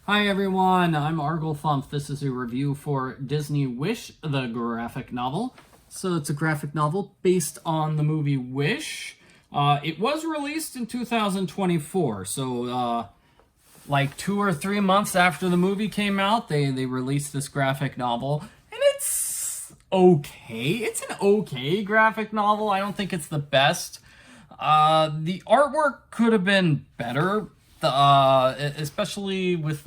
Hi everyone, I'm Arglethump. This is a review for Disney Wish, the graphic novel. So it's a graphic novel based on the movie Wish. It was released in 2024, so like 2 or 3 months after the movie came out, they released this graphic novel. And it's okay. It's an okay graphic novel. I don't think it's the best. The artwork could have been better. Especially with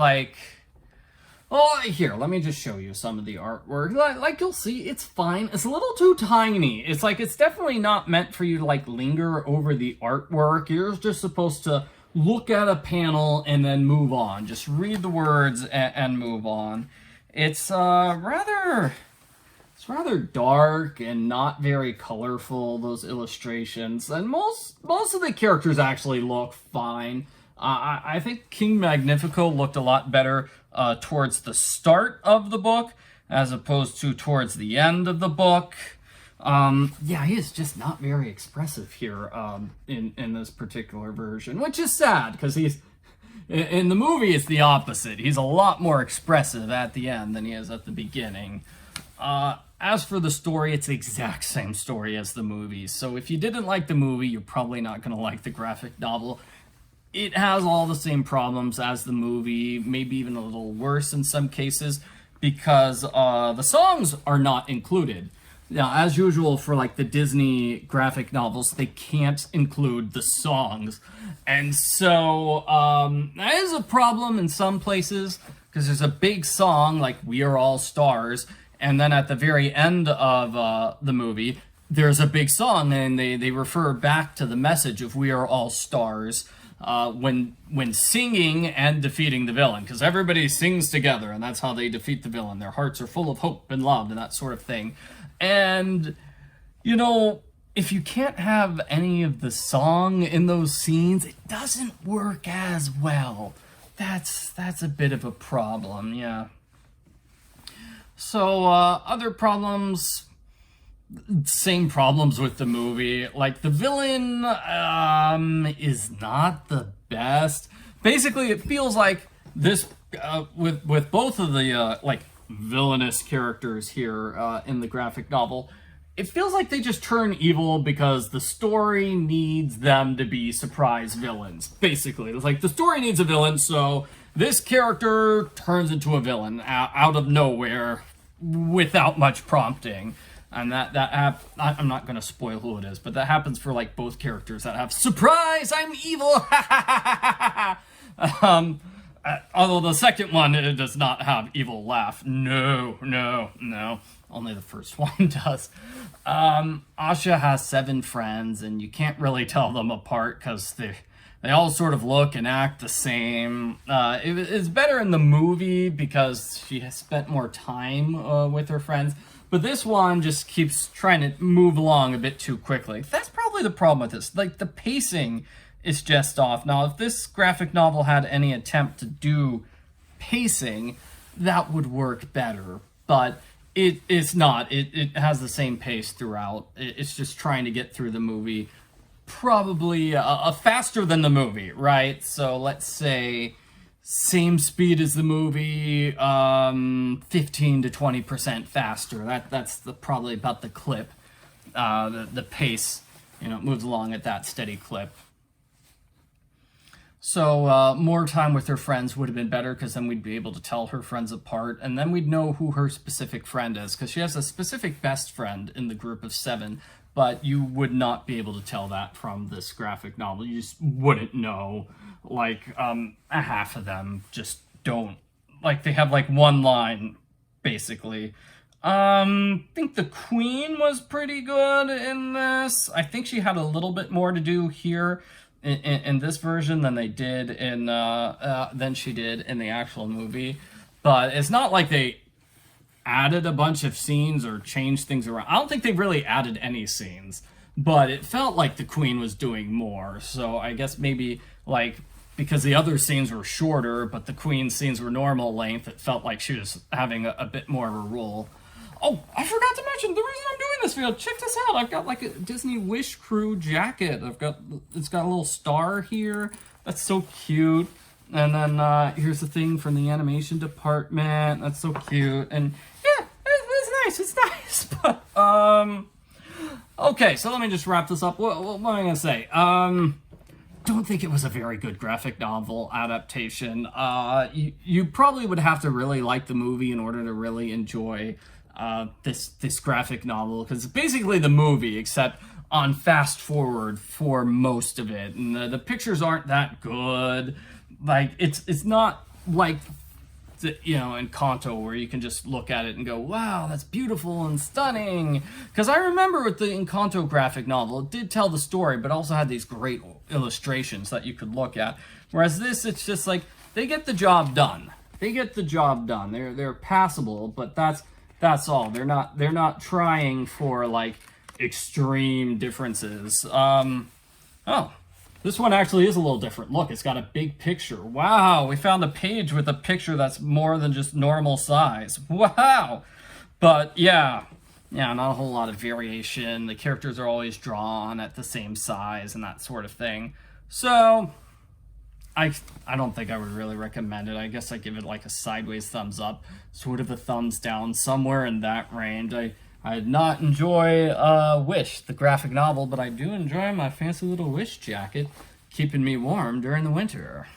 here, let me just show you some of the artwork. Like you'll see, it's fine. It's a little too tiny. It's definitely not meant for you to linger over the artwork. You're just supposed to look at a panel and then move on. Just read the words and move on. It's rather dark and not very colorful, those illustrations. And most of the characters actually look fine. I think King Magnifico looked a lot better towards the start of the book as opposed to towards the end of the book. Yeah, he is just not very expressive here in this particular version, which is sad because in the movie it's the opposite. He's a lot more expressive at the end than he is at the beginning. As for the story, it's the exact same story as the movie. So if you didn't like the movie, you're probably not going to like the graphic novel. It has all the same problems as the movie, maybe even a little worse in some cases, because the songs are not included. Now, as usual for the Disney graphic novels, they can't include the songs. And so that is a problem in some places, because there's a big song like We Are All Stars, and then at the very end of the movie, there's a big song, and they refer back to the message of We Are All Stars. When singing and defeating the villain, because everybody sings together and that's how they defeat the villain. Their hearts are full of hope and love and that sort of thing. And if you can't have any of the song in those scenes, it doesn't work as well. That's a bit of a problem. Yeah. So other problems, same problems with the movie. The villain is not the best. Basically, it feels like this with both of the villainous characters here in the graphic novel. It feels like they just turn evil because the story needs them to be surprise villains. Basically, it's like the story needs a villain, so this character turns into a villain out of nowhere without much prompting. And I'm not going to spoil who it is, but that happens for both characters that have surprise, I'm evil. Although the second one, it does not have evil laugh. No. Only the first one does. Asha has 7 friends, and you can't really tell them apart because they all sort of look and act the same. It's better in the movie because she has spent more time with her friends. But this one just keeps trying to move along a bit too quickly. That's probably the problem with this. The pacing is just off. Now, if this graphic novel had any attempt to do pacing, that would work better. But it's not. It has the same pace throughout. It's just trying to get through the movie probably faster than the movie, right? So let's say same speed as the movie, 15 to 20% faster. That's probably about the clip. The pace, moves along at that steady clip. So more time with her friends would have been better because then we'd be able to tell her friends apart, and then we'd know who her specific friend is because she has a specific best friend in the group of 7, but you would not be able to tell that from this graphic novel. You just wouldn't know. A half of them just don't. They have one line, basically. I think the Queen was pretty good in this. I think she had a little bit more to do here in this version than she did in the actual movie. But it's not like they added a bunch of scenes or changed things around. I don't think they really added any scenes, but it felt like the Queen was doing more. So I guess maybe because the other scenes were shorter, but the Queen scenes were normal length, it felt like she was having a bit more of a role. Oh, I forgot to mention the reason I'm doing this video. Check this out. I've got a Disney Wish Crew jacket. It's got a little star here. That's so cute. And then here's the thing from the animation department. That's so cute. And yeah, it's nice. It's nice. But okay, so let me just wrap this up. What am I gonna say? Don't think it was a very good graphic novel adaptation. You probably would have to really like the movie in order to really enjoy this graphic novel, because it's basically the movie except on fast forward for most of it, and the pictures aren't that good. Like it's not like Encanto, where you can just look at it and go, wow, that's beautiful and stunning. Because I remember with the Encanto graphic novel, it did tell the story, but also had these great illustrations that you could look at. Whereas this, it's just like, they get the job done. They get the job done. They're passable, but that's all. They're not trying for like extreme differences. Oh. This one actually is a little different. Look, it's got a big picture. Wow, we found a page with a picture that's more than just normal size. Wow! But yeah, not a whole lot of variation. The characters are always drawn at the same size and that sort of thing. So, I don't think I would really recommend it. I guess I give it like a sideways thumbs up, sort of a thumbs down, somewhere in that range. I did not enjoy Wish, the graphic novel, but I do enjoy my fancy little Wish jacket, keeping me warm during the winter.